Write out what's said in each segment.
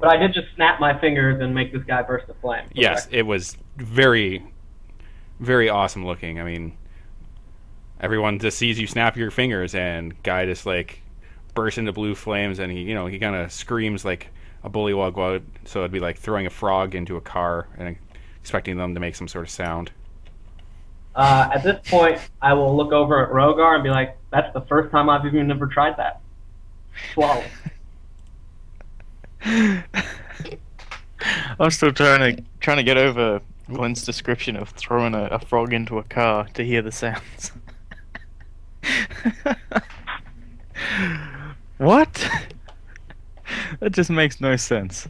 I did just snap my fingers and make this guy burst a flame. Yes, it was very, very awesome looking. I mean, everyone just sees you snap your fingers, and guy just like bursts into blue flames, and he kind of screams like a bullywug. So it'd be like throwing a frog into a car and expecting them to make some sort of sound. At this point, I will look over at Rogar and be like, "That's the first time I've even ever tried that." Swallow. I'm still trying to get over Glenn's description of throwing a frog into a car to hear the sounds. What? That just makes no sense.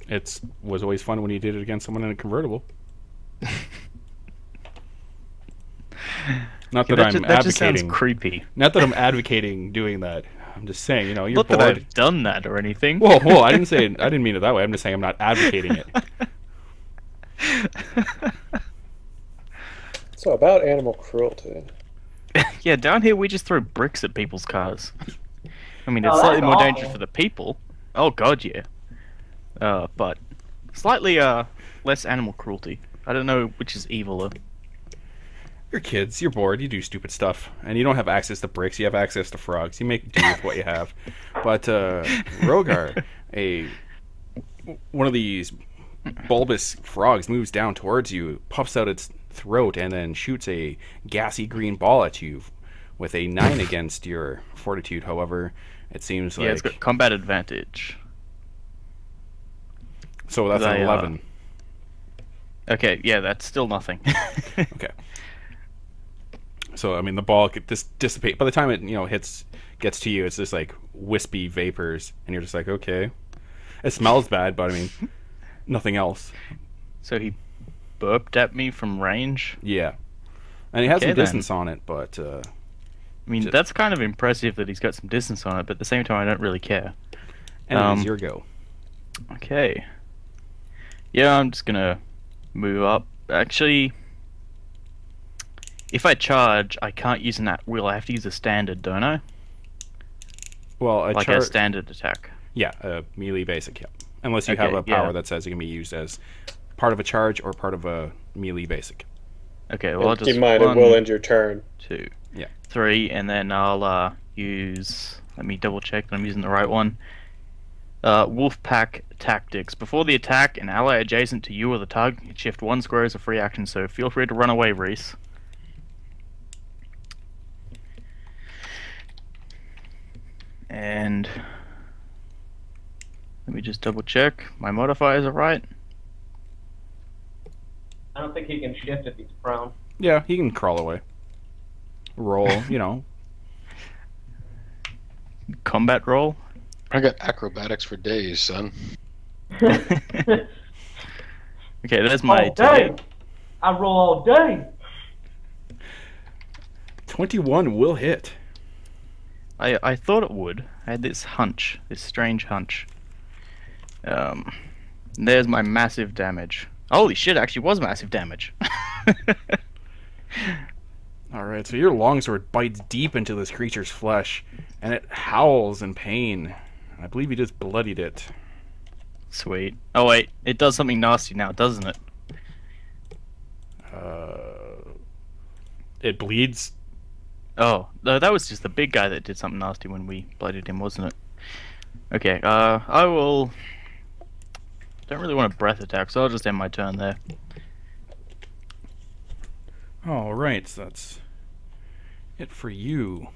It was always fun when you did it against someone in a convertible. Not that I'm that just sounds advocating. creepy. Not that I'm advocating doing that. I'm just saying, you're Not bored. that I've done that or anything. Whoa! I didn't mean it that way. I'm just saying I'm not advocating it. So about animal cruelty. Yeah, down here we just throw bricks at people's cars. I mean, Oh, it's slightly that's more awful. dangerous for the people. Oh god, yeah. But slightly less animal cruelty. I don't know which is eviler. You're kids. You're bored. You do stupid stuff, and you don't have access to bricks. You have access to frogs. You make do with what you have. But Rogar, one of these bulbous frogs, moves down towards you, puffs out its throat, and then shoots a gassy green ball at you with a 9 against your fortitude. However, it seems like Yeah, it's got combat advantage. so that's an 11. Okay, yeah, that's still nothing. Okay. So I mean, the ball could dissipate. By the time it gets to you, it's just like wispy vapors, and you're just like, okay. It smells bad, but I mean, nothing else. So he burped at me from range. Yeah, and it has Okay, some then. distance on it, but I mean, that's kind of impressive that he's got some distance on it, but at the same time, I don't really care. and it is your go. Okay. Yeah, I'm just gonna move up. Actually, if I charge, I can't use an at-will. I have to use a standard, don't I? Well, Like a standard attack. yeah, a melee basic, yeah. Unless you Okay, have a power yeah. that says it can be used as part of a charge or part of a melee basic. Okay, well, I'll And just keep in mind, it 1, will end your turn. 2, Yeah. 3, and then I'll use. Let me double check that I'm using the right one. Wolfpack Tactics. Before the attack, an ally adjacent to you or the target can shift 1 square as a free action, so feel free to run away, Reese. And let me just double check. My modifiers are right. I don't think he can shift if he's prone. Yeah, he can crawl away. Roll, Combat roll. I got acrobatics for days, son. Okay, there's my all day. I roll all day. 21 will hit. I thought it would. I had this hunch, this strange hunch. There's my massive damage. Holy shit, it actually was massive damage. Alright, so your longsword bites deep into this creature's flesh, and it howls in pain. I believe you just bloodied it. Sweet. Oh wait, it does something nasty now, doesn't it? It bleeds. Oh, no, that was just the big guy that did something nasty when we blooded him, wasn't it? Okay, I will... Don't really want a breath attack, so I'll just end my turn there. Alright, so that's it for you.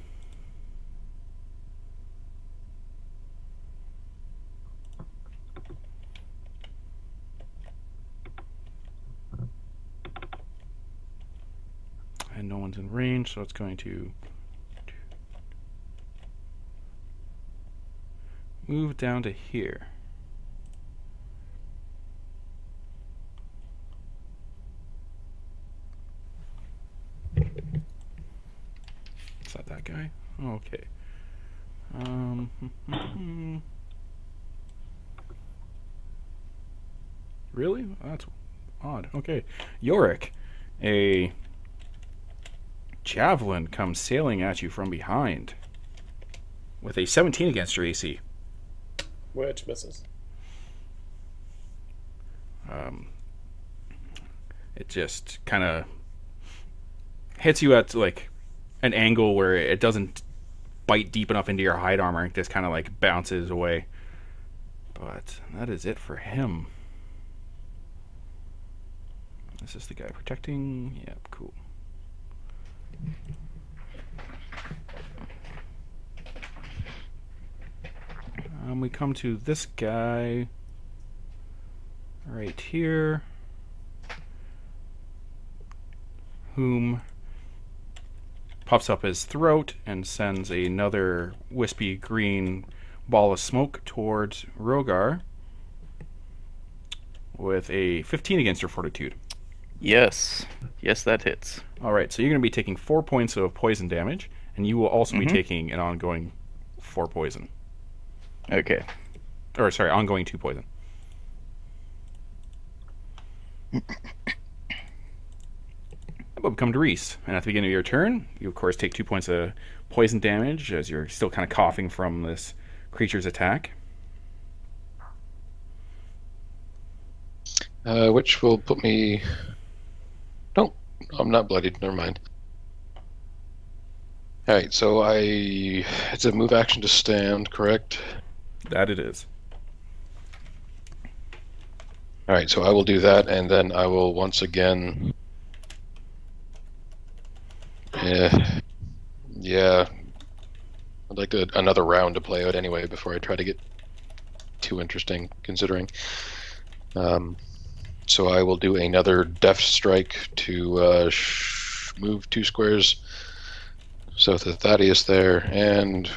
And no one's in range, so it's going to move down to here. Is that that guy? Okay. Really? That's odd. Okay. Yorick, a javelin comes sailing at you from behind with a 17 against your AC. Which misses. It just kind of hits you at like an angle where it doesn't bite deep enough into your hide armor. It just kind of like bounces away. But that is it for him. Is this the guy protecting? Yep, cool. We come to this guy right here, whom puffs up his throat and sends another wispy green ball of smoke towards Rogar with a 15 against your fortitude. Yes. Yes, that hits. Alright, so you're going to be taking 4 points of poison damage, and you will also be taking an ongoing 4 poison. Okay. Or, sorry, ongoing 2 poison. But we come to Reese, and at the beginning of your turn, you of course take 2 points of poison damage as you're still kind of coughing from this creature's attack. Which will put me... No, I'm not bloodied. Never mind. Alright, so it's a move action to stand, correct? That it is. Alright, so I will do that, and then I will once again... Yeah. I'd like another round to play out anyway before I try to get too interesting, considering. So I will do another Deft Strike to move 2 squares south of Thaddeus there, and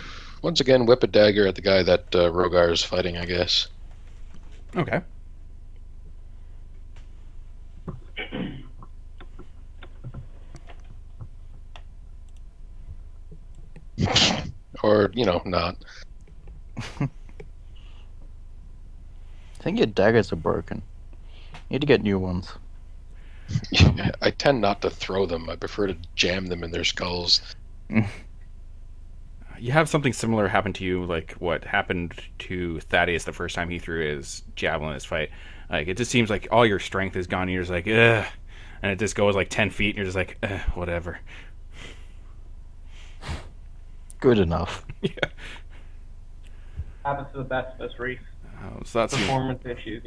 once again whip a dagger at the guy that Rogar is fighting, I guess. Okay. Or, not. I think your daggers are broken. You need to get new ones. I tend not to throw them. I prefer to jam them in their skulls. You have something similar happen to you, like what happened to Thaddeus the first time he threw his javelin in his fight. Like, it just seems like all your strength is gone, and you're just like, ugh. And it just goes like 10 feet, and you're just like, whatever. Good enough. Yeah. Happens to the best of us, Reese. So that's Performance issues,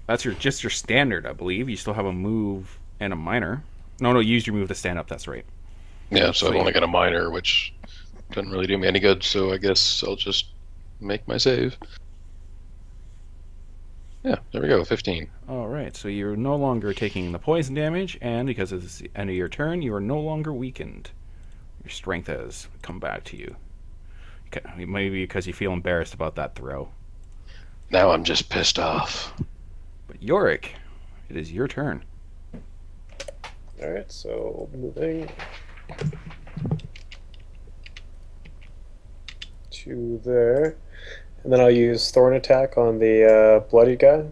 that's just your standard, I believe. You still have a move and a minor. No, you used your move to stand up. That's right. Yeah, so I've only got a minor, which doesn't really do me any good, so I guess I'll just make my save. Yeah, there we go, 15. All right, so you're no longer taking the poison damage, and because it's the end of your turn, you are no longer weakened. Your strength has come back to you. Maybe because you feel embarrassed about that throw. Now I'm just pissed off. But Yorick, it is your turn. Alright, so moving to there. And then I'll use Thorn Attack on the Bloody guy,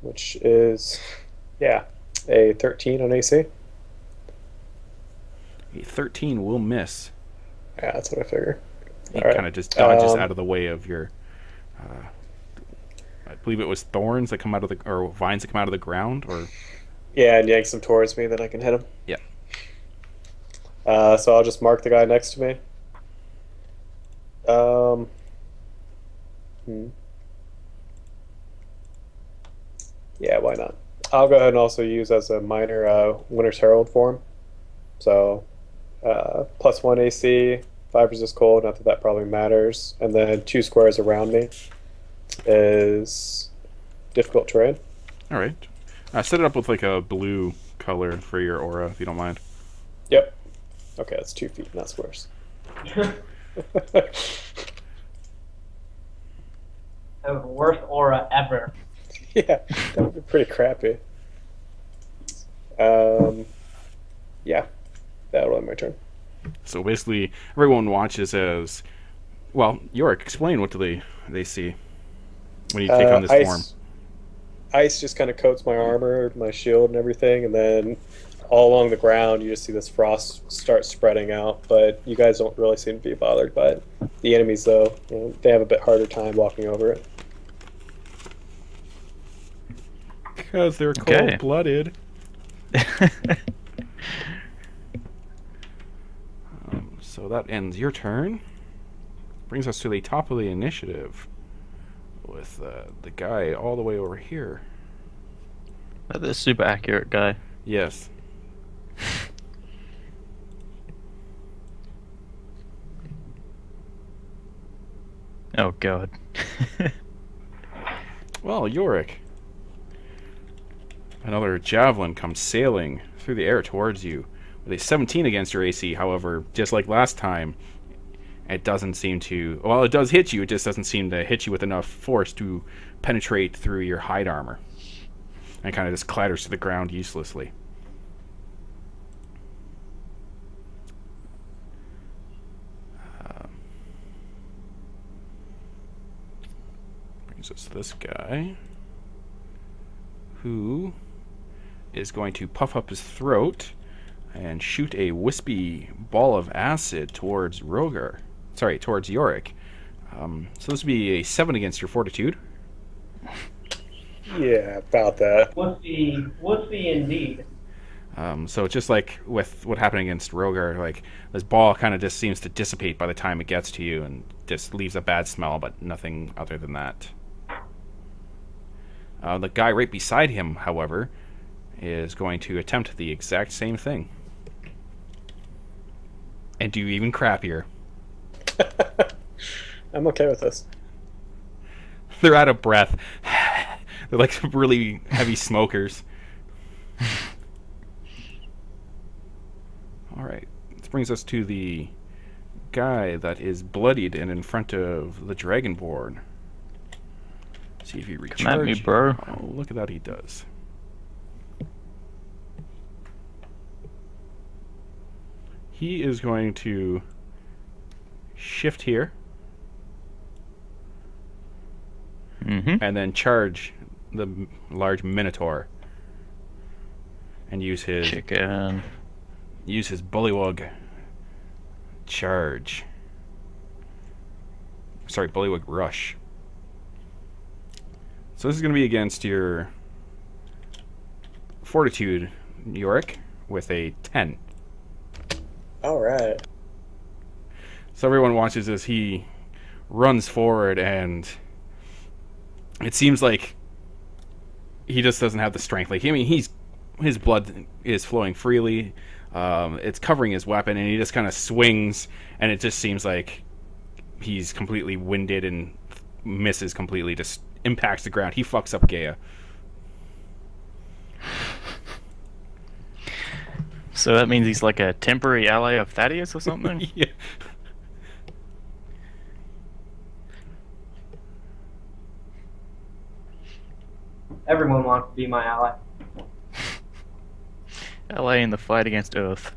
which is, a 13 on AC. A 13 will miss. Yeah, that's what I figure. He All kind of just dodges out of the way of your... I believe it was thorns that come out of or vines that come out of the ground, or... Yeah, and yanks them towards me, then I can hit him. Yeah. So I'll just mark the guy next to me. Yeah, why not? I'll go ahead and also use as a minor Winter's Herald for him. So, +1 AC, 5 resist cold, not that that probably matters. And then 2 squares around me is difficult terrain. Alright. Set it up with like a blue color for your aura, if you don't mind. Yep. Okay, that's 2 feet, not squares. That was the worst aura ever. Yeah, that would be pretty crappy. Yeah, that'll end my turn. So basically, everyone watches as... Well, Yorick, explain what do they see when you take on this form. Ice just kind of coats my armor, my shield and everything, and then all along the ground you just see this frost start spreading out, but you guys don't really seem to be bothered by it. The enemies, though, they have a bit harder time walking over it. Because they're Okay. cold-blooded. So that ends your turn. Brings us to the top of the initiative with the guy all the way over here. That the super accurate guy. Yes. Oh god. Well, Yorick. Another javelin comes sailing through the air towards you. With a 17 against your AC, however, just like last time, it doesn't seem to... Well, it does hit you, it just doesn't seem to hit you with enough force to penetrate through your hide armor. And kind of just clatters to the ground uselessly. Brings us this guy, who is going to puff up his throat and shoot a wispy ball of acid towards Rogar. Sorry, towards Yorick. So this would be a 7 against your fortitude. Yeah, about that. Wussy indeed. So just like with what happened against Rogar, like this ball kind of just seems to dissipate by the time it gets to you and just leaves a bad smell, but nothing other than that. The guy right beside him, however, is going to attempt the exact same thing. And do even crappier. I'm okay with this. They're out of breath. They're like really heavy smokers. Alright, this brings us to the guy that is bloodied and in front of the Dragonborn. See if he recharges. Come at me, bro. Oh, look at that, he does. He is going to shift here and then charge the large Minotaur and use his Chicken. bullywug charge. Sorry, bullywug rush. So this is going to be against your fortitude, Yorick, with a 10. Alright. So everyone watches as he runs forward, and it seems like he just doesn't have the strength. Like, I mean, his blood is flowing freely. It's covering his weapon, and he just kind of swings, and it just seems like he's completely winded and misses completely, just impacts the ground. He fucks up Gaia. So that means he's like a temporary ally of Thaddeus or something? Yeah. Everyone wants to be my ally. Ally in the fight against Earth.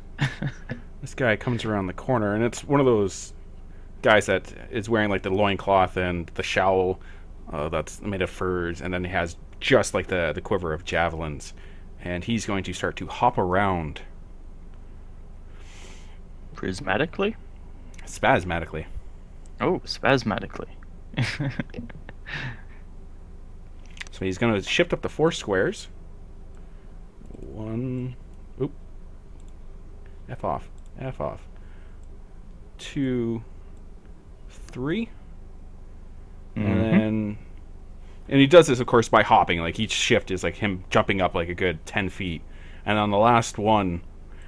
This guy comes around the corner, and it's one of those guys that is wearing like the loincloth and the shawl that's made of furs, and then he has just like the quiver of javelins. And he's going to start to hop around Prismatically? spasmodically. Oh, spasmodically. So he's going to shift up to 4 squares. 1. Oop. F off. F off. 2. 3. And he does this, of course, by hopping. Like, each shift is like him jumping up like a good 10 feet. And on the last one,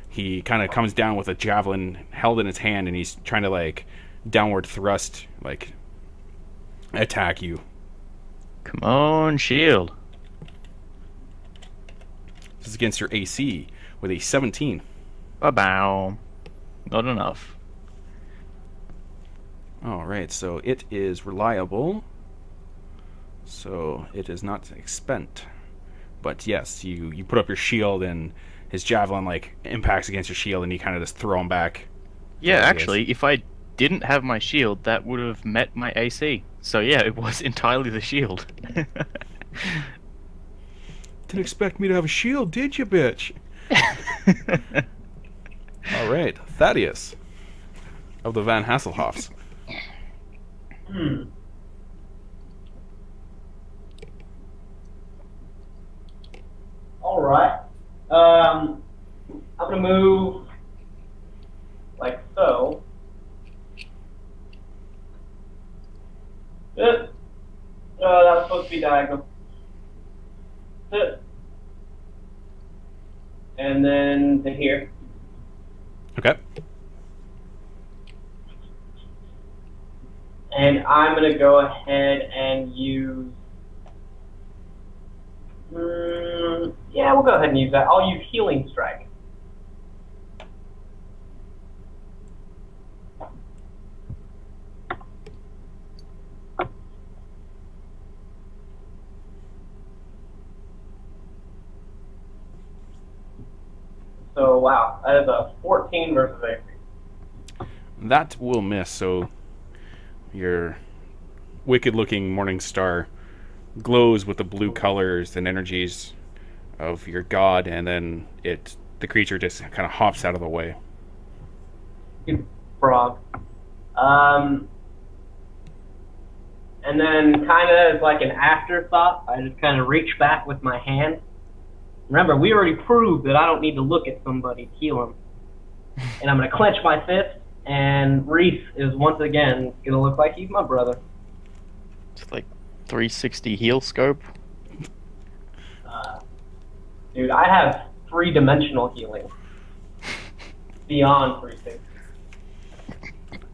he kind of comes down with a javelin held in his hand, and he's trying to, like, downward thrust, like, attack you. Come on, shield. This is against your AC with a 17. Ba-bow. Not enough. Alright, so it is reliable. So it is not expent. But yes, you put up your shield, and his javelin like impacts against your shield, and you kind of just throw him back. Yeah, There he actually, if I didn't have my shield, that would have met my AC. So yeah, it was entirely the shield. Didn't expect me to have a shield, did you, bitch? Alright, Thaddeus of the Van Hasselhoffs. All right. I'm gonna move like so. That was supposed to be diagonal. And then to here. Okay. And I'm going to go ahead and use... yeah, we'll go ahead and use that. I'll use Healing Strike. So, wow, that is a 14 versus 8. That will miss, so your wicked-looking morning star glows with the blue colors and energies of your god, and then the creature just kind of hops out of the way. You frog. And then kind of as like an afterthought, I just kind of reach back with my hand. Remember, we already proved that I don't need to look at somebody to heal him. And I'm going to clench my fist, and Reese is once again going to look like he's my brother. It's like 360 heal scope. Dude, I have 3-dimensional healing. Beyond 360.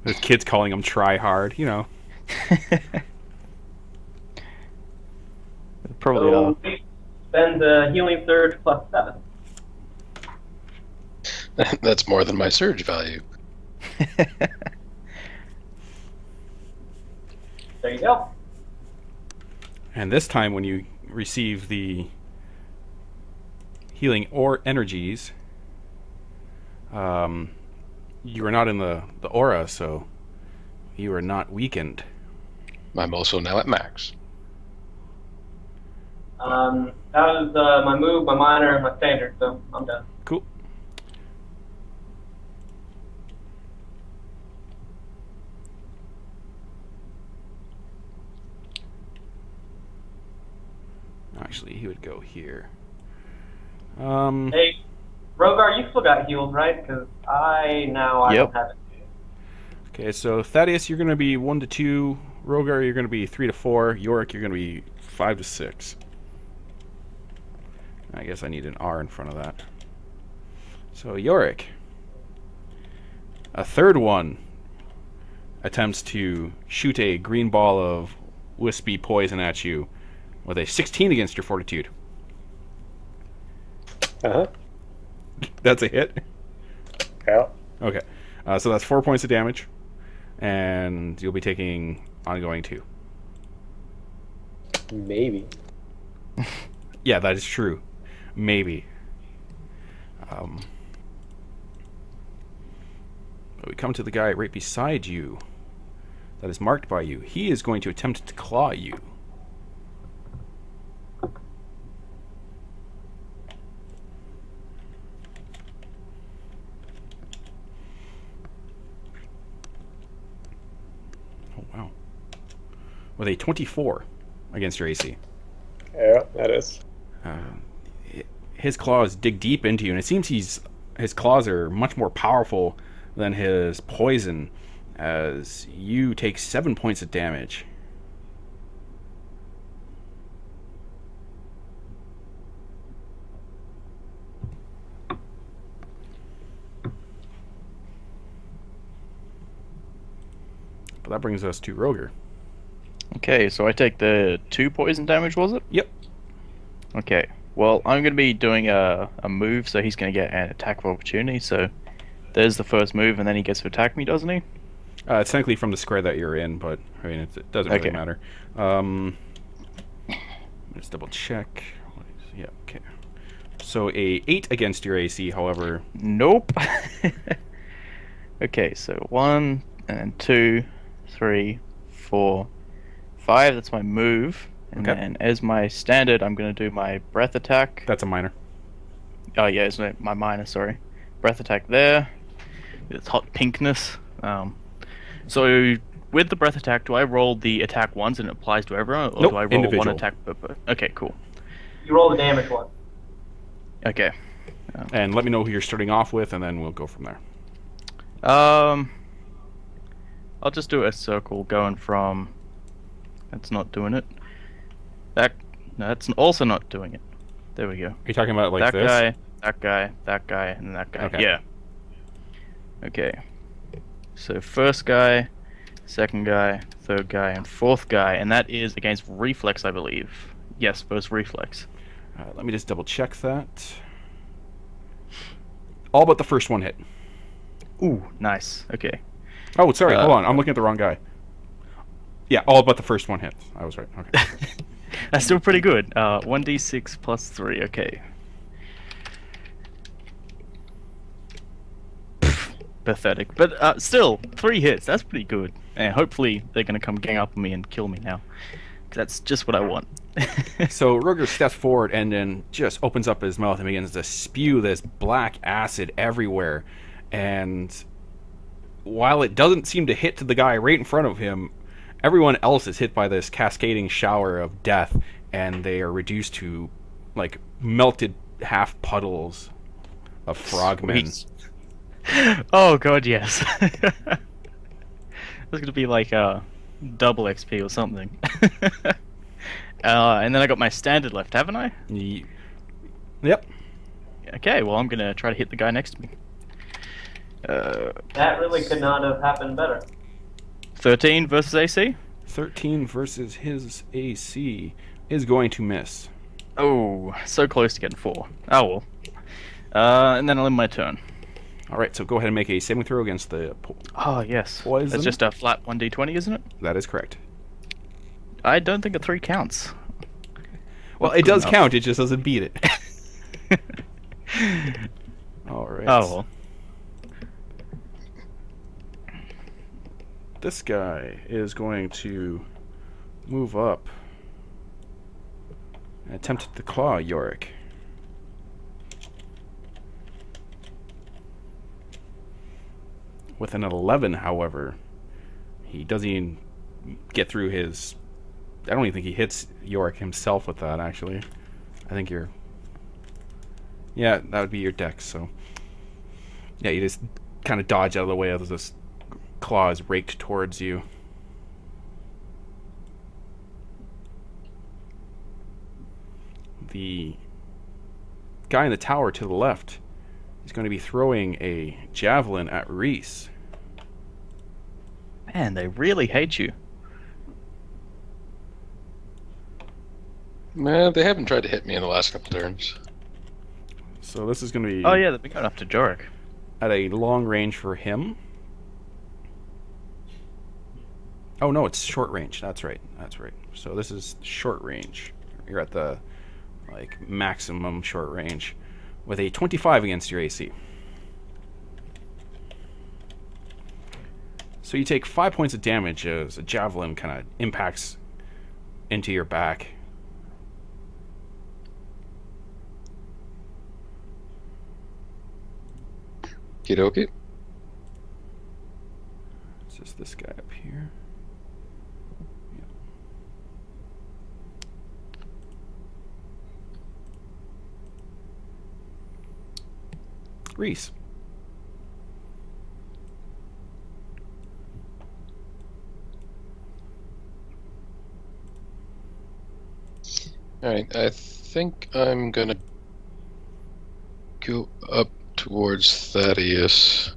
The kids calling him try hard, you know. Probably So, spend the healing surge plus 7. That's more than my surge value. There you go. And this time when you receive the healing or energies, you are not in the aura, so you are not weakened. I'm also now at max. That was my move, my minor, and my standard, so I'm done. Cool. Actually, he would go here. Hey, Rogar, you still got healed, right? Because I don't have it. Okay, so Thaddeus, you're going to be 1 to 2. Rogar, you're going to be 3 to 4. Yorick, you're going to be 5 to 6. I guess I need an R in front of that. So Yorick, a third one attempts to shoot a green ball of wispy poison at you with a 16 against your fortitude. Uh-huh. That's a hit. Yeah. Okay, so that's 4 points of damage, and you'll be taking ongoing 2. Maybe. Yeah, that is true. Maybe. But we come to the guy right beside you that is marked by you. He is going to attempt to claw you. Oh, wow. With a 24 against your AC. Yeah, that is. His claws dig deep into you, and it seems his claws are much more powerful than his poison, as you take 7 points of damage. But that brings us to Roger. Okay, so I take the 2 poison damage, was it? Yep. Okay. Well, I'm going to be doing a move, so he's going to get an attack of opportunity. So there's the first move, and then he gets to attack me, doesn't he? It's technically from the square that you're in, but I mean it doesn't really matter. Let's double check. Yeah, okay. So a 8 against your AC, however. Nope. Okay, so 1 and 2, 3, 4, 5. That's my move. And Okay. then as my standard, I'm going to do my breath attack. That's a minor. Oh yeah, it's my minor, sorry. Breath attack there. It's hot pinkness. So with the breath attack, do I roll the attack once and it applies to everyone? Or Nope, do I roll individual. one attack per... Okay, cool. You roll the damage one. Okay. And let me know who you're starting off with, and then we'll go from there. I'll just do a circle going from. That's not doing it. That. No, that's also not doing it. There we go. Are you talking about like that this? guy, that guy, that guy, and that guy. Okay. Yeah. Okay. So first guy, second guy, third guy, and fourth guy, and that is against reflex, I believe. Yes, versus reflex. Let me just double check that. All but the first one hit. Ooh, nice. Okay. Oh, sorry. Hold on. I'm looking at the wrong guy. Yeah, all but the first one hit. I was right. Okay. That's still pretty good. 1d6 plus 3. Okay. Pathetic, but still 3 hits. That's pretty good. And hopefully they're gonna come gang up on me and kill me now. 'Cause that's just what I want. So Ruger steps forward and then just opens up his mouth and begins to spew this black acid everywhere. And while it doesn't seem to hit to the guy right in front of him, everyone else is hit by this cascading shower of death, and they are reduced to like melted half puddles of frogmen. Sweet. Oh god, yes. That's gonna be like double XP or something. And then I got my standard left, haven't I? Yep. Okay, well I'm gonna try to hit the guy next to me. That really could not have happened better. 13 versus AC? 13 versus his AC is going to miss. Oh, so close to getting 4. Oh well. And then I'll end my turn. Alright, so go ahead and make a saving throw against the... Oh, yes. Poison? That's just a flat 1d20, isn't it? That is correct. I don't think a 3 counts. Well, it does count, it just doesn't beat it. Alright. Oh, well. This guy is going to move up and attempt to claw Yorick. With an 11, however, he doesn't even get through his... I don't even think he hits Yorick himself with that, actually. I think you're... Yeah, that would be your dex, so... Yeah, you just kind of dodge out of the way as this claw is raked towards you. The guy in the tower to the left is going to be throwing a javelin at Reese. Man, they really hate you. Man, they haven't tried to hit me in the last couple turns. So this is going to be Oh yeah, they've been going after Jorik. at a long range for him. Oh no, it's short range. That's right. That's right. So this is short range. You're at the like maximum short range with a 25 against your AC. So you take 5 points of damage as a javelin kind of impacts into your back. Okie It's just this guy up here. Yep. Reese. Alright, I think I'm gonna go up towards Thaddeus.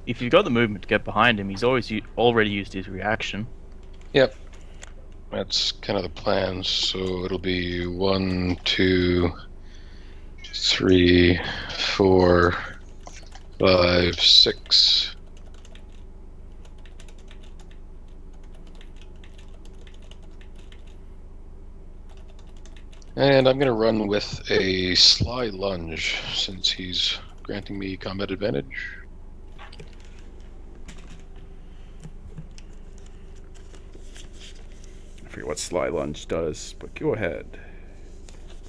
If you've got the movement to get behind him, he's already used his reaction. Yep. That's kind of the plan, so it'll be 1, 2, 3, 4, 5, 6. And I'm going to run with a sly lunge, since he's granting me combat advantage. I forget what sly lunge does, but go ahead.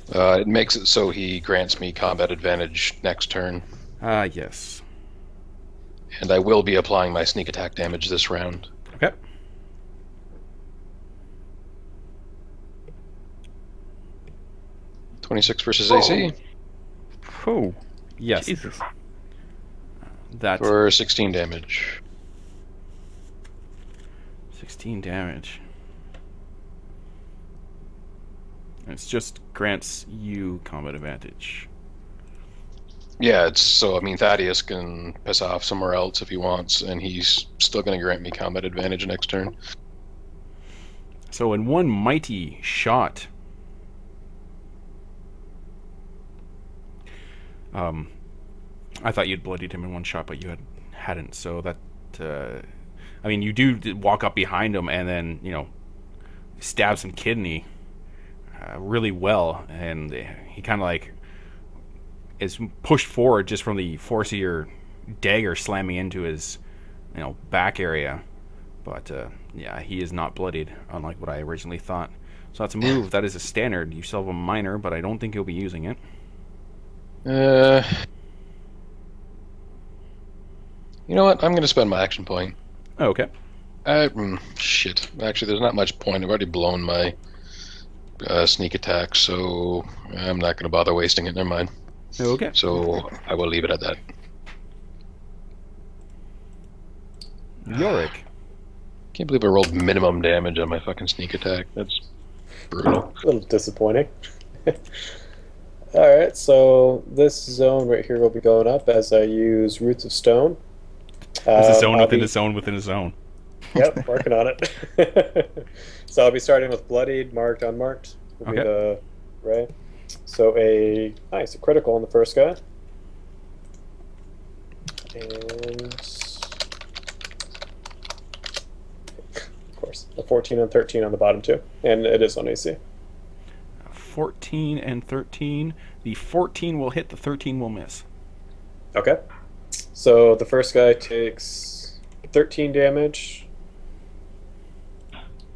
It makes it so he grants me combat advantage next turn. Ah, yes. And I will be applying my sneak attack damage this round. Okay. 26 versus AC Oh, Yes, Jesus. that's for 16 damage. 16 damage. It's just grants you combat advantage. Yeah, it's so. I mean, Thaddeus can piss off somewhere else if he wants, and he's still going to grant me combat advantage next turn. So in one mighty shot, I thought you'd bloodied him in one shot, but you hadn't. So that, I mean, you do walk up behind him and then stab some kidney really well, and he kind of like is pushed forward just from the force of your dagger slamming into his back area. But yeah, he is not bloodied, unlike what I originally thought. So that's a move. That is a standard. You still have a minor, but I don't think you'll be using it. You know what? I'm going to spend my action point. Oh, okay. Shit. Actually, there's not much point. I've already blown my sneak attack, so I'm not going to bother wasting it. Never mind. Okay. So I will leave it at that. Yorick. Can't believe I rolled minimum damage on my fucking sneak attack. That's brutal. A little disappointing. Alright, so this zone right here will be going up as I use Roots of Stone. There's a zone within a zone within a zone. Yep, working on it. So I'll be starting with Bloodied, Marked, Unmarked. Will be the right. So a critical on the first guy. And of course, a 14 and 13 on the bottom two. And it is on AC. 14 and 13. The 14 will hit, the 13 will miss. Okay. So the first guy takes 13 damage.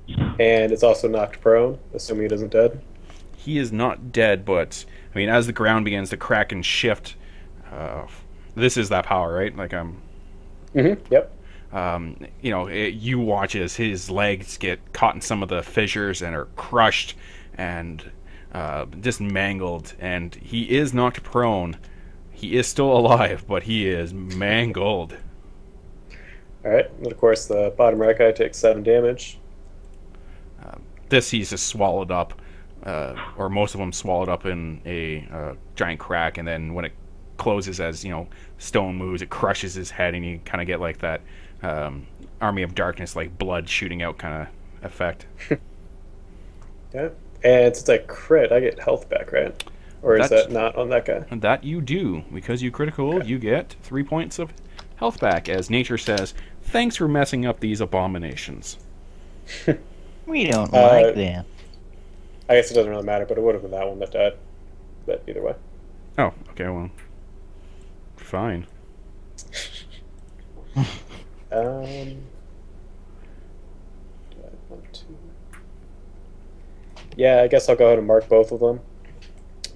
And it's also knocked prone, assuming he isn't dead. He is not dead, but I mean, as the ground begins to crack and shift, this is that power, right? Like Yep. You watch as his legs get caught in some of the fissures and are crushed and just mangled, and he is knocked prone. He is still alive, but he is mangled. Alright, and of course the bottom right guy takes 7 damage. This he's just swallowed up, or most of them swallowed up in a giant crack, and then when it closes, as stone moves, it crushes his head, and you kind of get like that Army of Darkness, like blood shooting out kind of effect. Yeah. And since I crit, I get health back, right? Or is that not on that guy? That you do. Because you critical, okay. You get 3 points of health back, as nature says, thanks for messing up these abominations. We don't like them. I guess it doesn't really matter, but it would have been that one that died. But either way. Oh, okay, well. Fine. Do I want to... Yeah, I guess I'll go ahead and mark both of them.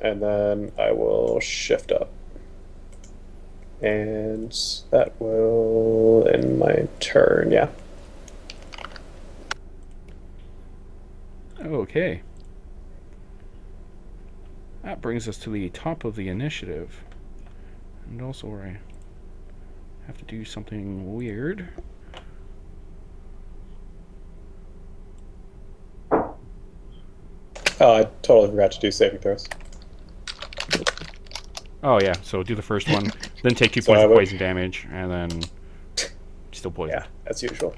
And then I will shift up. And that will end my turn, yeah. Okay. That brings us to the top of the initiative. And also where I have to do something weird. Oh, I totally forgot to do saving throws. Oh yeah, so do the first one, then take 2 points of poison damage, and then still poison. Yeah, as usual.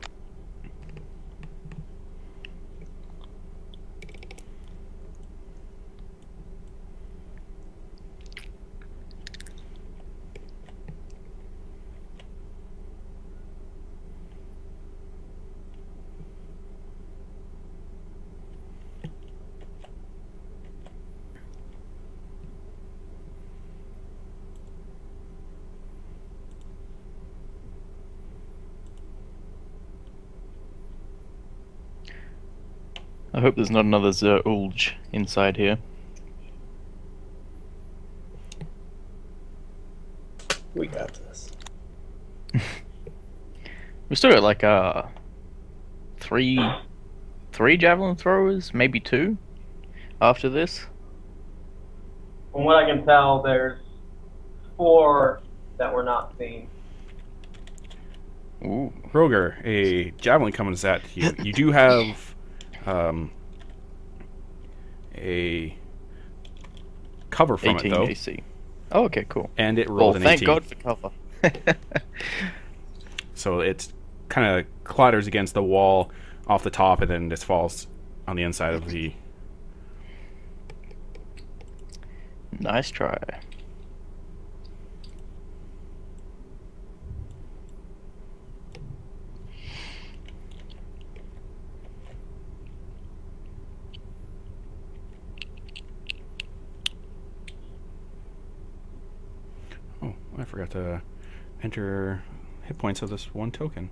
I hope there's not another Zerulj inside here. We got this. We still got like three javelin throwers, maybe 2 after this. From what I can tell, there's 4 that we're not seeing. Ooh. Roger, a javelin comes at you. You do have a cover from 18 it, though. AC. Oh, okay, cool. And it rolled an thank 18. God for cover. So it kind of clatters against the wall off the top and then just falls on the inside of the... Nice try. Oh, I forgot to enter hit points of this one token.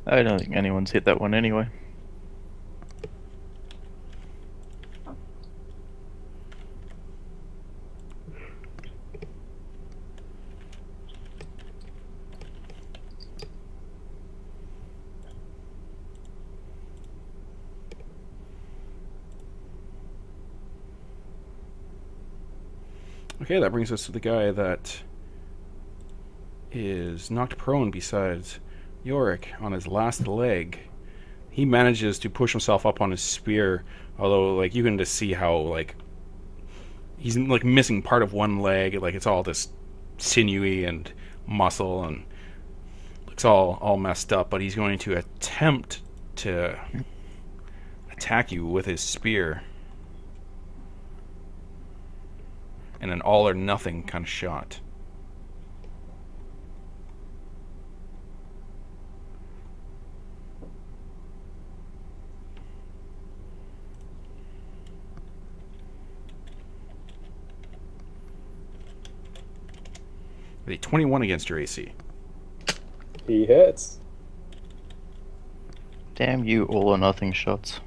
I don't think anyone's hit that one anyway. Okay, that brings us to the guy that is knocked prone besides Yorick on his last leg. He manages to push himself up on his spear, although like you can just see how like he's like missing part of one leg, like it's all this sinewy and muscle and looks all messed up, but he's going to attempt to attack you with his spear. And an all or nothing kind of shot. With a 21 against your AC. He hits. Damn you, all or nothing shots.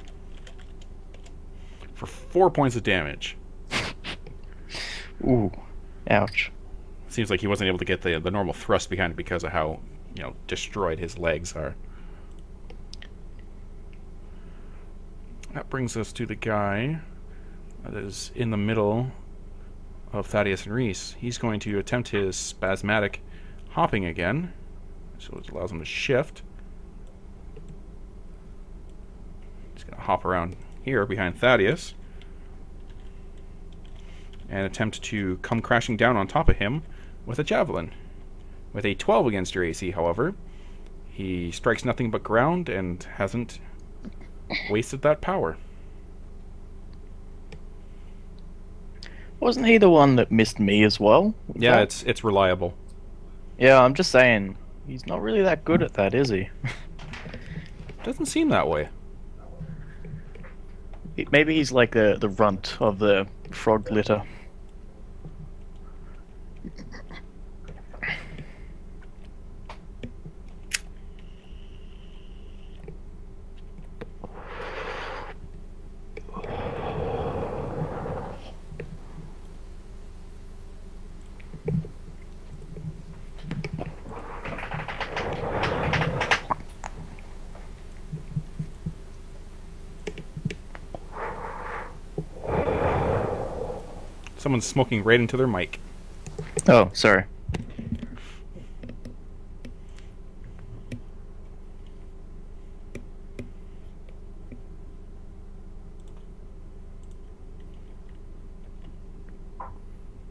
For 4 points of damage. Ooh, ouch. Seems like he wasn't able to get the normal thrust behind it because of how, you know, destroyed his legs are. That brings us to the guy that is in the middle of Thaddeus and Reese. He's going to attempt his spasmodic hopping again, so it allows him to shift. He's going to hop around here behind Thaddeus and attempt to come crashing down on top of him with a javelin. With a 12 against your AC, however, he strikes nothing but ground and hasn't wasted that power. Wasn't he the one that missed me as well? Yeah, it's reliable. Yeah, I'm just saying, he's not really that good at that, is he? Doesn't seem that way. Maybe he's like the runt of the frog litter. Someone's smoking right into their mic. Oh, sorry.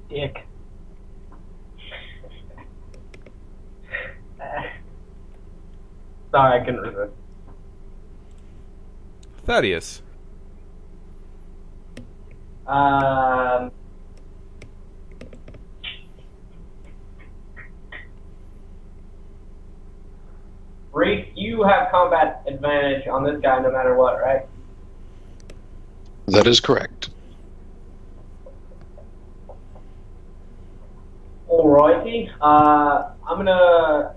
Dick. Sorry, I couldn't resist. Thaddeus. Reese, you have combat advantage on this guy no matter what, right? That is correct. Alrighty. I'm gonna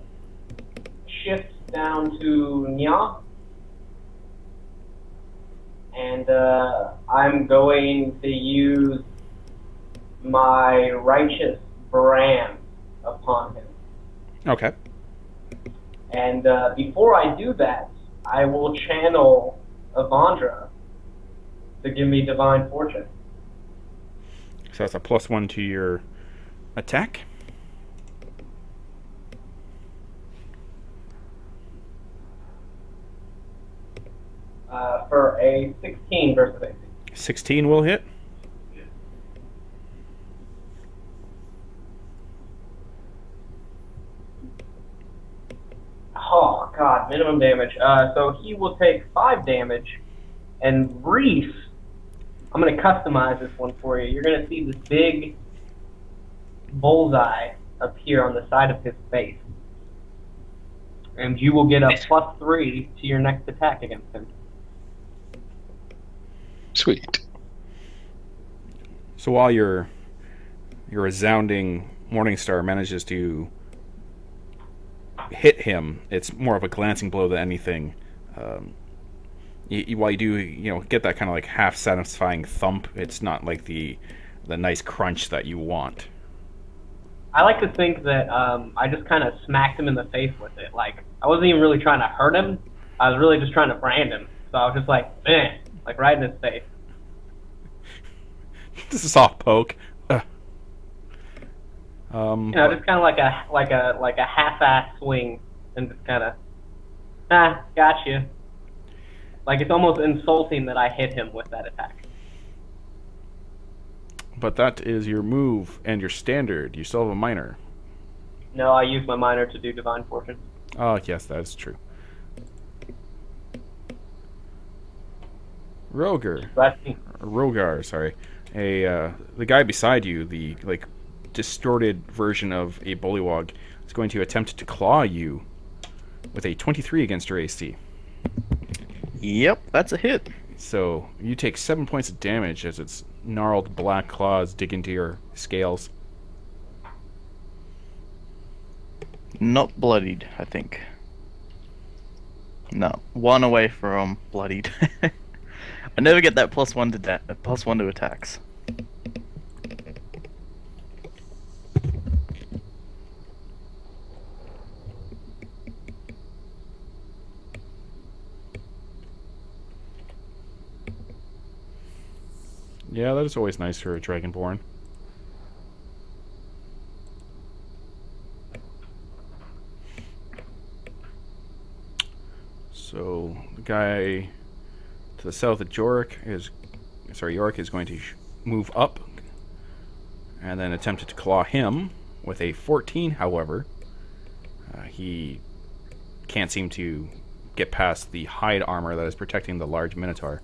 shift down to Nya. And I'm going to use my righteous brand upon him. Okay. And before I do that, I will channel Avandra to give me Divine Fortune. So that's a +1 to your attack. For a 16 versus AC. 16 will hit. Oh, God, minimum damage. So he will take 5 damage, and Reese, I'm going to customize this one for you. You're going to see this big bullseye appear on the side of his face. And you will get a +3 to your next attack against him. Sweet. So while your resounding Morningstar manages to hit him, it's more of a glancing blow than anything. While you do, get that kind of like half satisfying thump, it's not like the nice crunch that you want. I like to think that I just kind of smacked him in the face with it. Like, I wasn't even really trying to hurt him. I was really just trying to brand him. So I was just like, like right in his face. Just a soft poke. Just kind of like a half-ass swing, and just kind of, gotcha. Like, it's almost insulting that I hit him with that attack. But that is your move and your standard. You still have a minor. No, I used my minor to do Divine Fortune. Oh, yes, that is true. Rogar, sorry. The guy beside you, the distorted version of a bullywog, is going to attempt to claw you with a 23 against your AC. Yep, that's a hit. So you take 7 points of damage as its gnarled black claws dig into your scales. Not bloodied, I think. No, 1 away from bloodied. I never get that +1 to attacks. Yeah, that is always nice for a Dragonborn. So the guy to the south of York is going to move up and then attempt to claw him with a 14. However, he can't seem to get past the hide armor that is protecting the large Minotaur.